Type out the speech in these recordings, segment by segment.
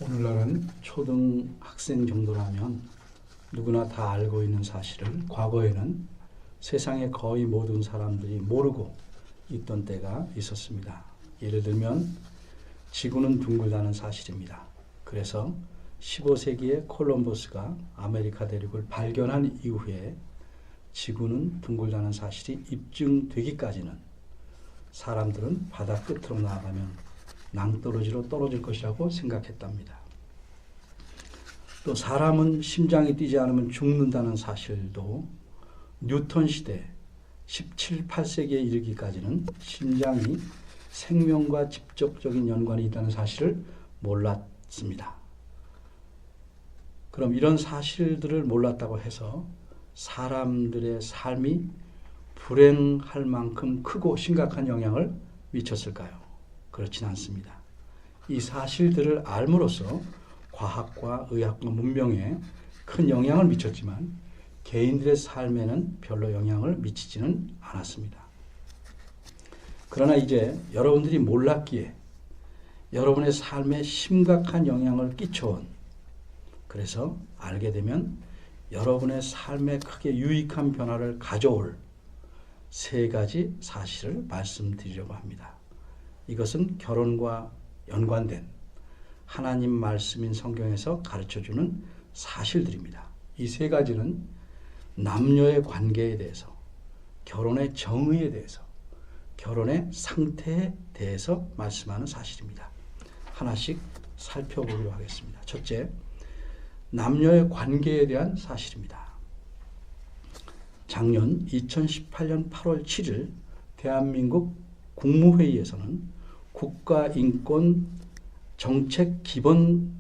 오늘날은 초등학생 정도라면 누구나 다 알고 있는 사실을 과거에는 세상의 거의 모든 사람들이 모르고 있던 때가 있었습니다. 예를 들면 지구는 둥글다는 사실입니다. 그래서 15세기에 콜럼버스가 아메리카 대륙을 발견한 이후에 지구는 둥글다는 사실이 입증되기까지는 사람들은 바다 끝으로 나아가면 낭떠러지로 떨어질 것이라고 생각했답니다. 또 사람은 심장이 뛰지 않으면 죽는다는 사실도 뉴턴 시대 17, 8세기에 이르기까지는 심장이 생명과 직접적인 연관이 있다는 사실을 몰랐습니다. 그럼 이런 사실들을 몰랐다고 해서 사람들의 삶이 불행할 만큼 크고 심각한 영향을 미쳤을까요? 그렇진 않습니다. 이 사실들을 알므로써 과학과 의학과 문명에 큰 영향을 미쳤지만 개인들의 삶에는 별로 영향을 미치지는 않았습니다. 그러나 이제 여러분들이 몰랐기에 여러분의 삶에 심각한 영향을 끼쳐온, 그래서 알게 되면 여러분의 삶에 크게 유익한 변화를 가져올 세 가지 사실을 말씀드리려고 합니다. 이것은 결혼과 연관된 하나님 말씀인 성경에서 가르쳐주는 사실들입니다. 이 세 가지는 남녀의 관계에 대해서, 결혼의 정의에 대해서, 결혼의 상태에 대해서 말씀하는 사실입니다. 하나씩 살펴보도록 하겠습니다. 첫째, 남녀의 관계에 대한 사실입니다. 작년 2018년 8월 7일 대한민국 국무회의에서는 국가인권 정책 기본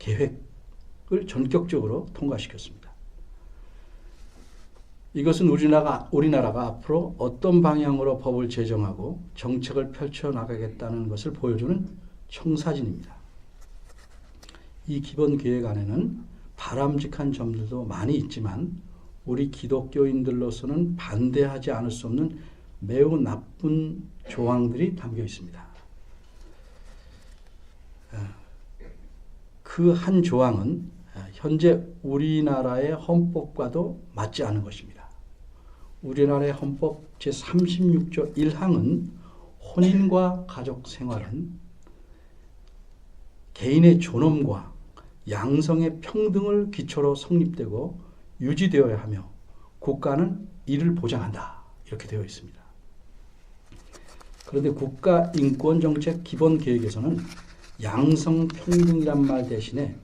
계획을 전격적으로 통과시켰습니다. 이것은 우리나라가 앞으로 어떤 방향으로 법을 제정하고 정책을 펼쳐나가겠다는 것을 보여주는 청사진입니다. 이 기본 계획 안에는 바람직한 점들도 많이 있지만 우리 기독교인들로서는 반대하지 않을 수 없는 매우 나쁜 조항들이 담겨 있습니다. 그 한 조항은 현재 우리나라의 헌법과도 맞지 않은 것입니다. 우리나라의 헌법 제36조 1항은 혼인과 가족 생활은 개인의 존엄과 양성의 평등을 기초로 성립되고 유지되어야 하며 국가는 이를 보장한다. 이렇게 되어 있습니다. 그런데 국가인권정책 기본계획에서는 양성평등이란 말 대신에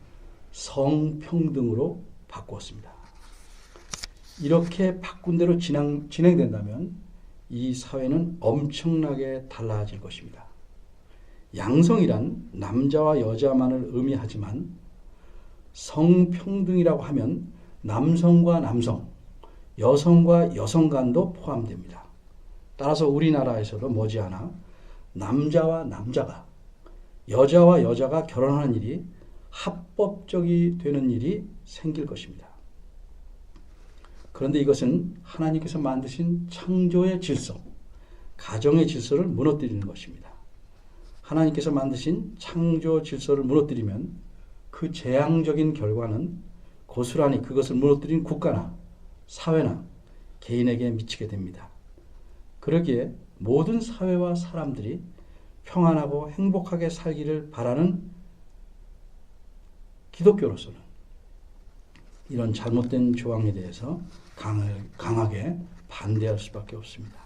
성평등으로 바꾸었습니다. 이렇게 바꾼 대로 진행된다면 이 사회는 엄청나게 달라질 것입니다. 양성이란 남자와 여자만을 의미하지만 성평등이라고 하면 남성과 남성, 여성과 여성 간도 포함됩니다. 따라서 우리나라에서도 머지않아 남자와 남자가, 여자와 여자가 결혼하는 일이 합법적이 되는 일이 생길 것입니다. 그런데 이것은 하나님께서 만드신 창조의 질서, 가정의 질서를 무너뜨리는 것입니다. 하나님께서 만드신 창조 질서를 무너뜨리면 그 재앙적인 결과는 고스란히 그것을 무너뜨린 국가나 사회나 개인에게 미치게 됩니다. 그러기에 모든 사회와 사람들이 평안하고 행복하게 살기를 바라는 기독교로서는 이런 잘못된 조항에 대해서 강하게 반대할 수밖에 없습니다.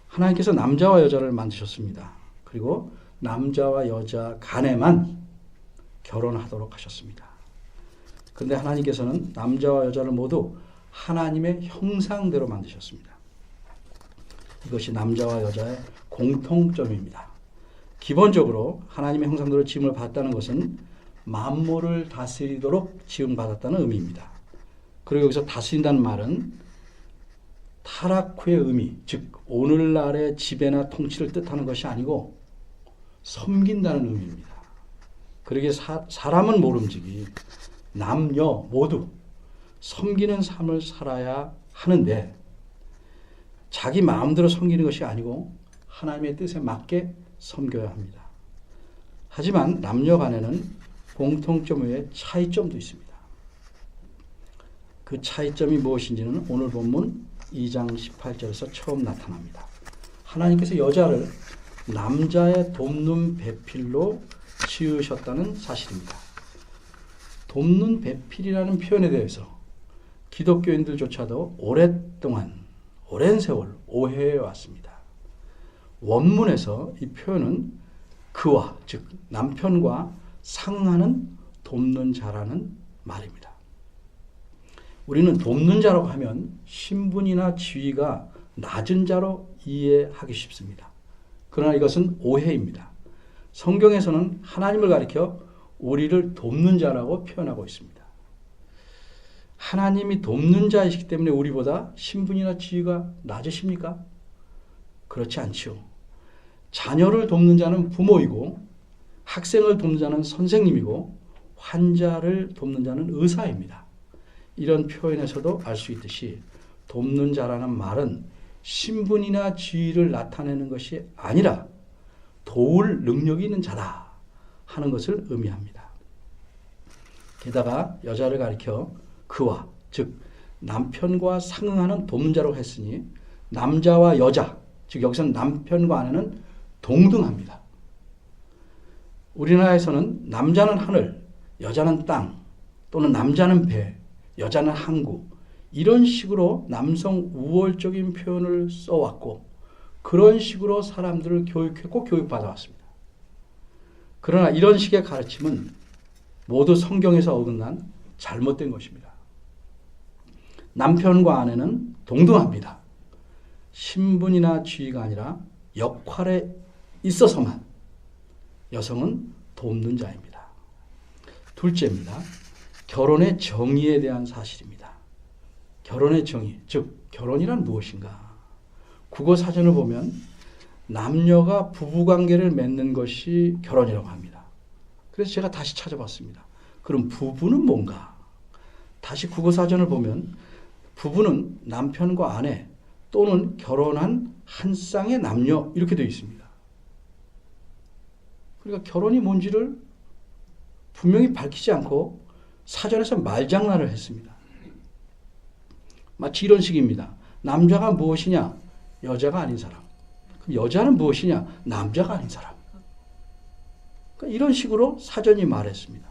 하나님께서 남자와 여자를 만드셨습니다. 그리고 남자와 여자 간에만 결혼하도록 하셨습니다. 그런데 하나님께서는 남자와 여자를 모두 하나님의 형상대로 만드셨습니다. 이것이 남자와 여자의 공통점입니다. 기본적으로 하나님의 형상대로 지음을 받았다는 것은 만물을 다스리도록 지음받았다는 의미입니다. 그리고 여기서 다스린다는 말은 타락 후의 의미, 즉 오늘날의 지배나 통치를 뜻하는 것이 아니고 섬긴다는 의미입니다. 그러기에 사람은 모름지기 남녀 모두 섬기는 삶을 살아야 하는데 자기 마음대로 섬기는 것이 아니고 하나님의 뜻에 맞게 섬겨야 합니다. 하지만 남녀 간에는 공통점 외에 차이점도 있습니다. 그 차이점이 무엇인지는 오늘 본문 2장 18절에서 처음 나타납니다. 하나님께서 여자를 남자의 돕는 배필로 지으셨다는 사실입니다. 돕는 배필이라는 표현에 대해서 기독교인들조차도 오랜 세월 오해해 왔습니다. 원문에서 이 표현은 그와, 즉 남편과 상응하는 돕는 자라는 말입니다. 우리는 돕는 자라고 하면 신분이나 지위가 낮은 자로 이해하기 쉽습니다. 그러나 이것은 오해입니다. 성경에서는 하나님을 가리켜 우리를 돕는 자라고 표현하고 있습니다. 하나님이 돕는 자이시기 때문에 우리보다 신분이나 지위가 낮으십니까? 그렇지 않지요. 자녀를 돕는 자는 부모이고, 학생을 돕는 자는 선생님이고, 환자를 돕는 자는 의사입니다. 이런 표현에서도 알 수 있듯이 돕는 자라는 말은 신분이나 지위를 나타내는 것이 아니라 도울 능력이 있는 자다 하는 것을 의미합니다. 게다가 여자를 가리켜 그와, 즉 남편과 상응하는 돕는 자라고 했으니 남자와 여자, 즉 여기서는 남편과 아내는 동등합니다. 우리나라에서는 남자는 하늘, 여자는 땅, 또는 남자는 배, 여자는 항구, 이런 식으로 남성 우월적인 표현을 써왔고, 그런 식으로 사람들을 교육했고 교육받아왔습니다. 그러나 이런 식의 가르침은 모두 성경에서 어긋난 잘못된 것입니다. 남편과 아내는 동등합니다. 신분이나 지위가 아니라 역할에 있어서만 여성은 돕는 자입니다. 둘째입니다. 결혼의 정의에 대한 사실입니다. 결혼의 정의, 즉 결혼이란 무엇인가? 국어사전을 보면 남녀가 부부관계를 맺는 것이 결혼이라고 합니다. 그래서 제가 다시 찾아봤습니다. 그럼 부부는 뭔가? 다시 국어사전을 보면 부부는 남편과 아내 또는 결혼한 한 쌍의 남녀 이렇게 되어 있습니다. 그러니까 결혼이 뭔지를 분명히 밝히지 않고 사전에서 말장난을 했습니다. 마치 이런 식입니다. 남자가 무엇이냐? 여자가 아닌 사람. 그럼 여자는 무엇이냐? 남자가 아닌 사람. 그러니까 이런 식으로 사전이 말했습니다.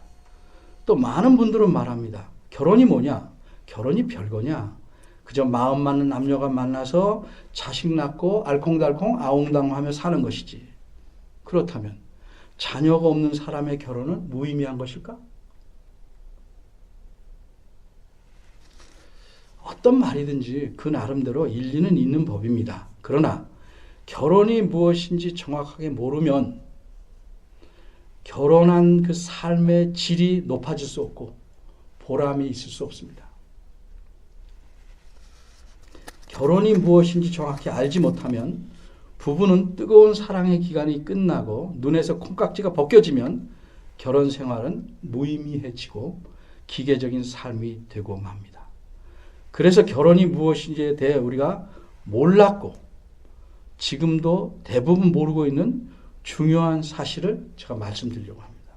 또 많은 분들은 말합니다. 결혼이 뭐냐? 결혼이 별거냐? 그저 마음 맞는 남녀가 만나서 자식 낳고 알콩달콩 아웅다웅하며 사는 것이지. 그렇다면 자녀가 없는 사람의 결혼은 무의미한 것일까? 어떤 말이든지 그 나름대로 일리는 있는 법입니다. 그러나 결혼이 무엇인지 정확하게 모르면 결혼한 그 삶의 질이 높아질 수 없고 보람이 있을 수 없습니다. 결혼이 무엇인지 정확히 알지 못하면 부부는 뜨거운 사랑의 기간이 끝나고 눈에서 콩깍지가 벗겨지면 결혼 생활은 무의미해지고 기계적인 삶이 되고 맙니다. 그래서 결혼이 무엇인지에 대해 우리가 몰랐고 지금도 대부분 모르고 있는 중요한 사실을 제가 말씀드리려고 합니다.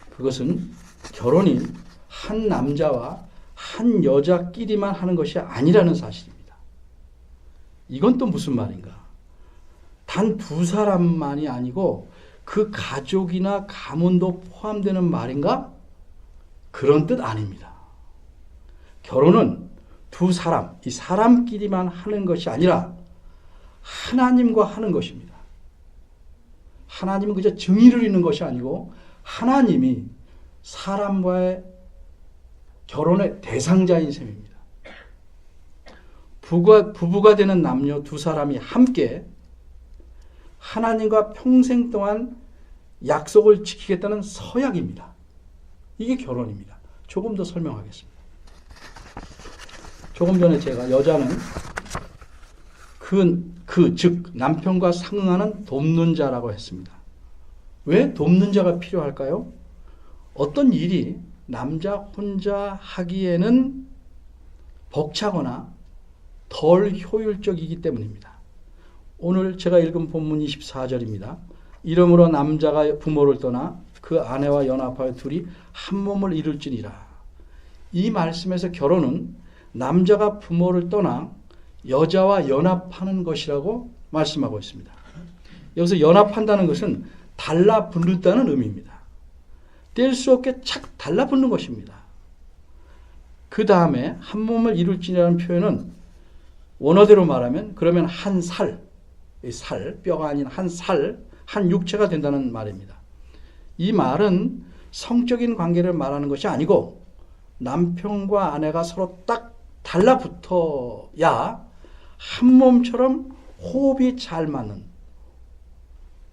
그것은 결혼이 한 남자와 한 여자끼리만 하는 것이 아니라는 사실입니다. 이건 또 무슨 말인가? 단 두 사람만이 아니고 그 가족이나 가문도 포함되는 말인가? 그런 뜻 아닙니다. 결혼은 두 사람, 이 사람끼리만 하는 것이 아니라 하나님과 하는 것입니다. 하나님은 그저 정의를 잇는 것이 아니고 하나님이 사람과의 결혼의 대상자인 셈입니다. 부부가 되는 남녀 두 사람이 함께 하나님과 평생 동안 약속을 지키겠다는 서약입니다. 이게 결혼입니다. 조금 더 설명하겠습니다. 조금 전에 제가 여자는 즉 남편과 상응하는 돕는 자라고 했습니다. 왜 돕는 자가 필요할까요? 어떤 일이 남자 혼자 하기에는 벅차거나 덜 효율적이기 때문입니다. 오늘 제가 읽은 본문 24절입니다. 이러므로 남자가 부모를 떠나 그 아내와 연합하여 둘이 한 몸을 이룰지니라. 이 말씀에서 결혼은 남자가 부모를 떠나 여자와 연합하는 것이라고 말씀하고 있습니다. 여기서 연합한다는 것은 달라붙는다는 의미입니다. 뗄 수 없게 착 달라붙는 것입니다. 그 다음에 한 몸을 이룰지라는 표현은 원어대로 말하면 그러면 한 살, 뼈가 아닌 한 살, 한 육체가 된다는 말입니다. 이 말은 성적인 관계를 말하는 것이 아니고 남편과 아내가 서로 딱 달라붙어야 한 몸처럼 호흡이 잘 맞는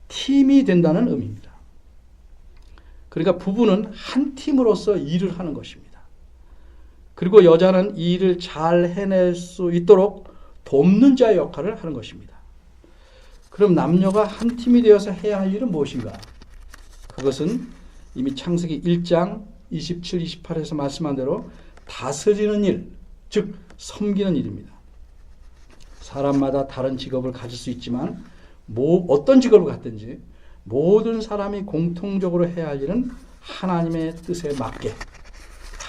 팀이 된다는 의미입니다. 그러니까 부부는 한 팀으로서 일을 하는 것입니다. 그리고 여자는 이 일을 잘 해낼 수 있도록 돕는 자의 역할을 하는 것입니다. 그럼 남녀가 한 팀이 되어서 해야 할 일은 무엇인가? 그것은 이미 창세기 1장 27, 28에서 말씀한 대로 다스리는 일, 즉 섬기는 일입니다. 사람마다 다른 직업을 가질 수 있지만 어떤 직업을 갖든지 모든 사람이 공통적으로 해야 할 일은 하나님의 뜻에 맞게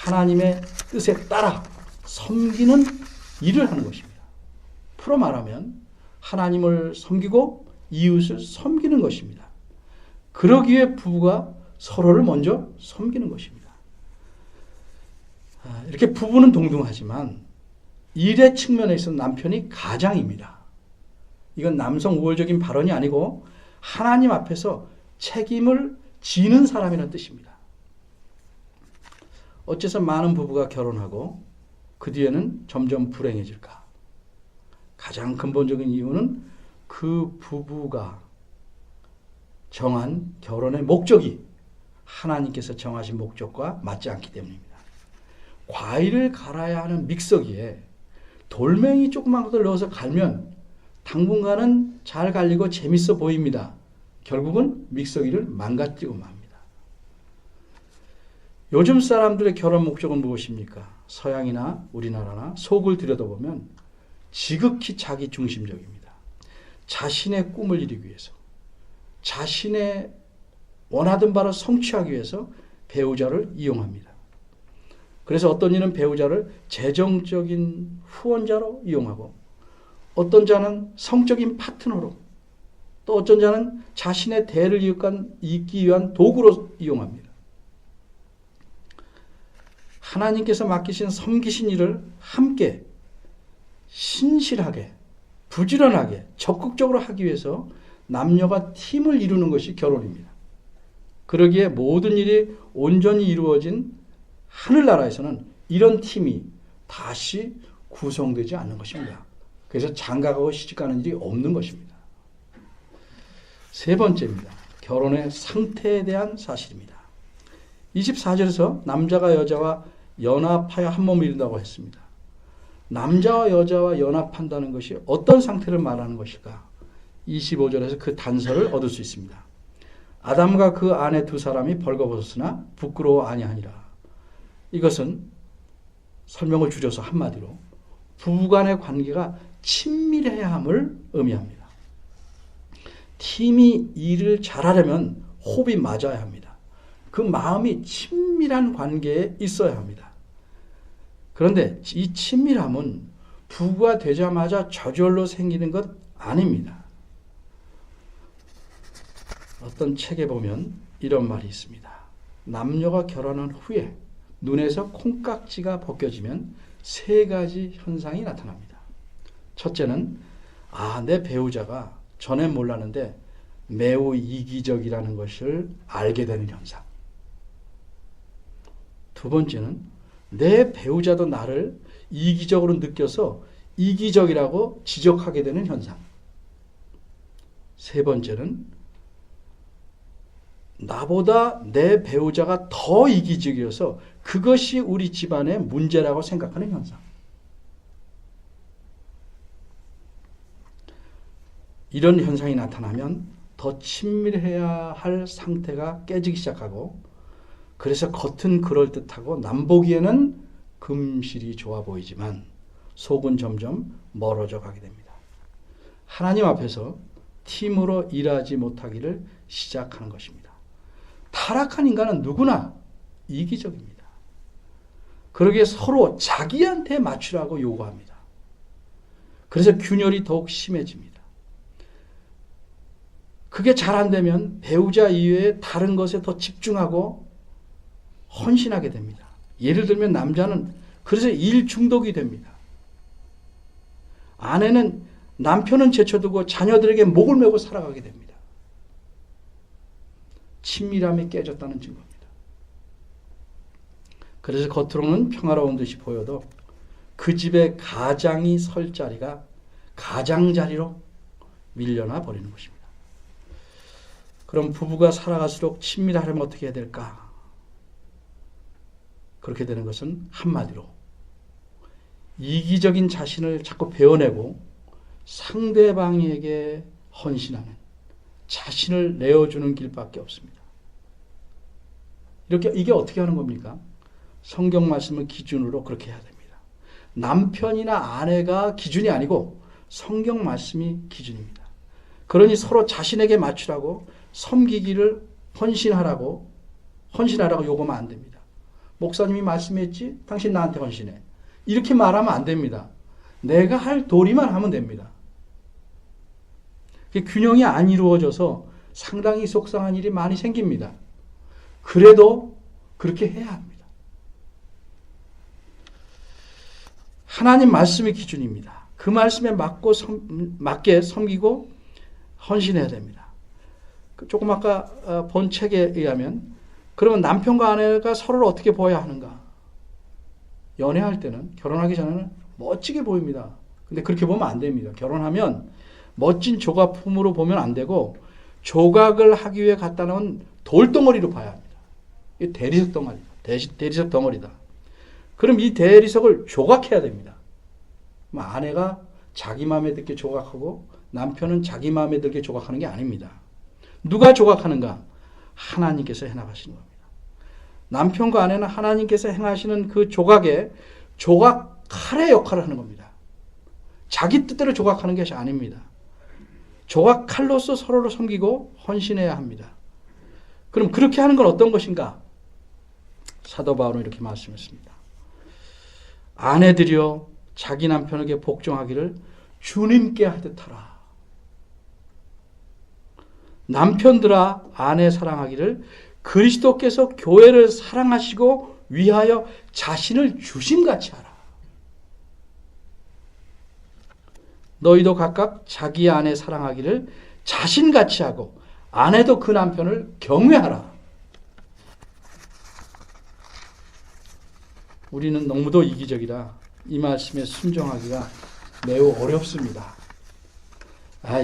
하나님의 뜻에 따라 섬기는 일을 하는 것입니다. 풀어 말하면 하나님을 섬기고 이웃을 섬기는 것입니다. 그러기 위해 부부가 서로를 먼저 섬기는 것입니다. 이렇게 부부는 동등하지만 일의 측면에 있어 남편이 가장입니다. 이건 남성 우월적인 발언이 아니고 하나님 앞에서 책임을 지는 사람이라는 뜻입니다. 어째서 많은 부부가 결혼하고 그 뒤에는 점점 불행해질까? 가장 근본적인 이유는 그 부부가 정한 결혼의 목적이 하나님께서 정하신 목적과 맞지 않기 때문입니다. 과일을 갈아야 하는 믹서기에 돌멩이 조그만 것을 넣어서 갈면 당분간은 잘 갈리고 재밌어 보입니다. 결국은 믹서기를 망가뜨리고 맙니다. 요즘 사람들의 결혼 목적은 무엇입니까? 서양이나 우리나라나 속을 들여다보면 지극히 자기 중심적입니다. 자신의 꿈을 이루기 위해서, 자신의 원하던 바를 성취하기 위해서 배우자를 이용합니다. 그래서 어떤 이는 배우자를 재정적인 후원자로 이용하고 어떤 자는 성적인 파트너로 또 어떤 자는 자신의 대를 잇기 위한 도구로 이용합니다. 하나님께서 맡기신 섬기신 일을 함께 신실하게 부지런하게 적극적으로 하기 위해서 남녀가 팀을 이루는 것이 결혼입니다. 그러기에 모든 일이 온전히 이루어진 하늘나라에서는 이런 팀이 다시 구성되지 않는 것입니다. 그래서 장가가고 시집가는 일이 없는 것입니다. 세 번째입니다. 결혼의 상태에 대한 사실입니다. 24절에서 남자가 여자와 연합하여 한 몸을 이룬다고 했습니다. 남자와 여자와 연합한다는 것이 어떤 상태를 말하는 것일까? 25절에서 그 단서를 얻을 수 있습니다. 아담과 그 아내 두 사람이 벌거벗었으나 부끄러워 아니하니라. 이것은 설명을 줄여서 한마디로 부부간의 관계가 친밀해야 함을 의미합니다. 팀이 일을 잘하려면 호흡이 맞아야 합니다. 그 마음이 친밀한 관계에 있어야 합니다. 그런데 이 친밀함은 부부가 되자마자 저절로 생기는 것 아닙니다. 어떤 책에 보면 이런 말이 있습니다. 남녀가 결혼한 후에 눈에서 콩깍지가 벗겨지면 세 가지 현상이 나타납니다. 첫째는 내 배우자가 전엔 몰랐는데 매우 이기적이라는 것을 알게 되는 현상. 두 번째는 내 배우자도 나를 이기적으로 느껴서 이기적이라고 지적하게 되는 현상. 세 번째는 나보다 내 배우자가 더 이기적이어서 그것이 우리 집안의 문제라고 생각하는 현상. 이런 현상이 나타나면 더 친밀해야 할 상태가 깨지기 시작하고 그래서 겉은 그럴듯하고 남보기에는 금실이 좋아 보이지만 속은 점점 멀어져 가게 됩니다. 하나님 앞에서 팀으로 일하지 못하기를 시작하는 것입니다. 타락한 인간은 누구나 이기적입니다. 그러기에 서로 자기한테 맞추라고 요구합니다. 그래서 균열이 더욱 심해집니다. 그게 잘 안 되면 배우자 이외에 다른 것에 더 집중하고 헌신하게 됩니다. 예를 들면 남자는 그래서 일 중독이 됩니다. 아내는 남편은 제쳐두고 자녀들에게 목을 메고 살아가게 됩니다. 친밀함이 깨졌다는 증거입니다. 그래서 겉으로는 평화로운 듯이 보여도 그 집에 가장이 설 자리가 가장자리로 밀려나 버리는 것입니다. 그럼 부부가 살아갈수록 친밀하려면 어떻게 해야 될까? 그렇게 되는 것은 한마디로 이기적인 자신을 자꾸 베어내고 상대방에게 헌신하는 자신을 내어주는 길밖에 없습니다. 이게 어떻게 하는 겁니까? 성경 말씀을 기준으로 그렇게 해야 됩니다. 남편이나 아내가 기준이 아니고 성경 말씀이 기준입니다. 그러니 서로 자신에게 맞추라고 섬기기를 헌신하라고 요구하면 안 됩니다. 목사님이 말씀했지? 당신 나한테 헌신해. 이렇게 말하면 안 됩니다. 내가 할 도리만 하면 됩니다. 균형이 안 이루어져서 상당히 속상한 일이 많이 생깁니다. 그래도 그렇게 해야 합니다. 하나님 말씀이 기준입니다. 그 말씀에 맞게 섬기고 헌신해야 됩니다. 조금 아까 본 책에 의하면 그러면 남편과 아내가 서로를 어떻게 보아야 하는가? 연애할 때는 결혼하기 전에는 멋지게 보입니다. 근데 그렇게 보면 안 됩니다. 결혼하면 멋진 조각품으로 보면 안 되고 조각을 하기 위해 갖다 놓은 돌덩어리로 봐야 합니다. 이 대리석 덩어리다. 그럼 이 대리석을 조각해야 됩니다. 아내가 자기 마음에 들게 조각하고 남편은 자기 마음에 들게 조각하는 게 아닙니다. 누가 조각하는가? 하나님께서 해나가시는 겁니다. 남편과 아내는 하나님께서 행하시는 그 조각의 조각 칼의 역할을 하는 겁니다. 자기 뜻대로 조각하는 것이 아닙니다. 조각 칼로서 서로를 섬기고 헌신해야 합니다. 그럼 그렇게 하는 건 어떤 것인가? 사도 바울은 이렇게 말씀했습니다. 아내들이여 자기 남편에게 복종하기를 주님께 하듯 하라. 남편들아 아내 사랑하기를 그리스도께서 교회를 사랑하시고 위하여 자신을 주심같이 하라. 너희도 각각 자기 아내 사랑하기를 자신같이 하고 아내도 그 남편을 경외하라. 우리는 너무도 이기적이라 이 말씀에 순종하기가 매우 어렵습니다.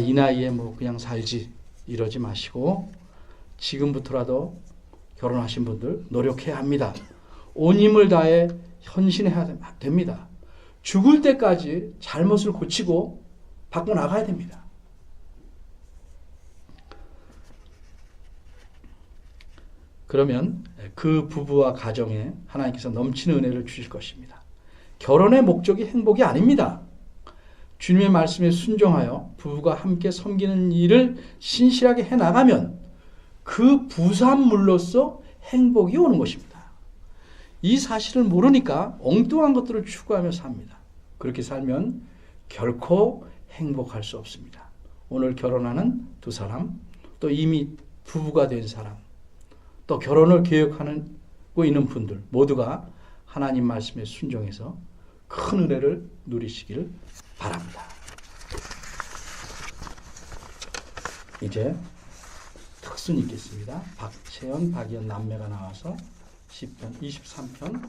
이 나이에 그냥 살지 이러지 마시고 지금부터라도 결혼하신 분들 노력해야 합니다. 온 힘을 다해 헌신해야 됩니다. 죽을 때까지 잘못을 고치고 바꿔나가야 됩니다. 그러면 그 부부와 가정에 하나님께서 넘치는 은혜를 주실 것입니다. 결혼의 목적이 행복이 아닙니다. 주님의 말씀에 순종하여 부부가 함께 섬기는 일을 신실하게 해나가면 그 부산물로서 행복이 오는 것입니다. 이 사실을 모르니까 엉뚱한 것들을 추구하며 삽니다. 그렇게 살면 결코 행복할 수 없습니다. 오늘 결혼하는 두 사람, 또 이미 부부가 된 사람, 또 결혼을 계획하고 있는 분들 모두가 하나님 말씀에 순종해서 큰 은혜를 누리시기를 바랍니다. 이제 특순이 있겠습니다. 박채연, 박이연 남매가 나와서 10편, 23편